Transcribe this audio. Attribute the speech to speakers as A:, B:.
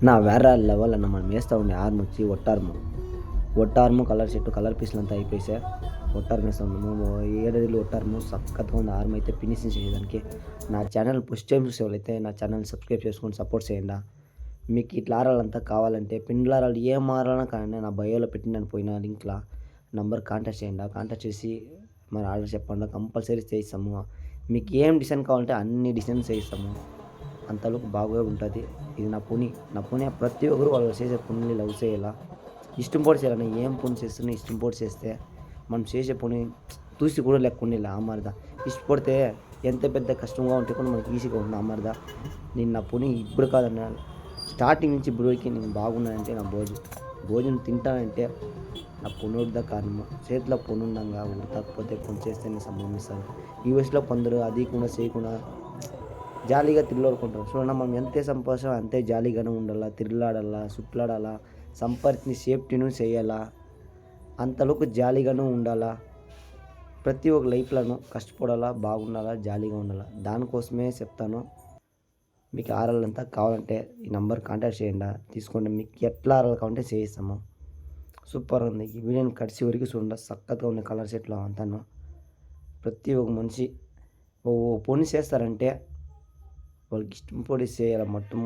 A: నా వేరే లెవెల్ అన్న మనం వేస్తూ ఉండే ఆర్మ్ వచ్చి ఒట్టార్ము కలర్ షర్టు కలర్ పీసులు అంతా అయిపోయి ఒట్టార్మ్ వేస్తూ ఉన్నాము 7 ఒట్టార్ము సక్కత్గా ఉంది ఆర్మ్ అయితే ఫినిషింగ్ చేయడానికి. నా ఛానల్ ఫస్ట్ టైం చూసేవాళ్ళైతే నా ఛానల్ సబ్స్క్రైబ్ చేసుకొని సపోర్ట్ చేయండి. మీకు ఇట్లా ఆరాలంతా కావాలంటే పిండ్లారాలు ఏం ఆరాలన్నా కానీ నా బయోలో పెట్టినాను పోయిన లింక్లో నంబర్ కాంటాక్ట్ చేయండి. కాంటాక్ట్ చేసి మరి ఆర్డర్ చెప్పండి, కంపల్సరీ చేయిస్తాము. మీకు ఏం డిజైన్ కావాలంటే అన్ని డిజైన్స్ చేయిస్తాము. అంతలోపు బాగా ఉంటుంది. ఇది నా పుణ్య ప్రతి ఒక్కరు వాళ్ళు చేసే పుణ్యని లవ్ చేయాలా, ఇష్టం పోటీ చేయాలని. ఏం పుణ్యం చేస్తున్నా ఇష్టం పోటీ చేస్తే మనం చేసే పుణ్యం చూసి కూడా లేకుండా ఆ మారిదా ఇష్టపడితే ఎంత పెద్ద కష్టంగా ఉంటే కూడా మనకి ఈజీగా ఉంది ఆ మారిదా. నేను నా పుణ్యం ఇప్పుడు కాదన్నా స్టార్టింగ్ నుంచి ఇప్పటివరకు నేను బాగున్నానంటే నా భోజనం తింటానంటే నా పుణ్యుడిదా కారణము. చేతిలో పొన్ను ఉండంగా ఉడతకపోతే పొన్ను చేస్తేనే సంభవిస్తాను. ఈ వయసులో కొందరు అది కూడా చేయకుండా జాలీగా తిరగలుకుంటాం. చూడండి మనం ఎంతే సంపాదించో అంతే జాలీగానే ఉండాలా, తిరగలాడాలా, సుట్లాడాలా, సంపాదించిన సేఫ్టీను చేయాలా, అంతలోపు జాలీగాను ఉండాలా. ప్రతి ఒక్క లైఫ్లోనూ కష్టపడాలా, బాగుండాలా, జాలీగా ఉండాలా. దానికోసమే చెప్తాను. మీకు ఆరాలంతా కావాలంటే ఈ నెంబర్ కాంటాక్ట్ చేయండి, తీసుకోండి. మీకు ఎట్లా ఆరాలు కావాలంటే చేయిస్తాము. సూపర్ ఉంది. ఈ వీడియోని కడిసి వరకు చూడండి. చక్కగా ఉన్న కలర్ సెట్లో అంతాను. ప్రతి ఒక్క మనిషి ఓ పొని చేస్తారంటే వాళ్ళకి ఇష్టం పొడి చేయాలి మొత్తం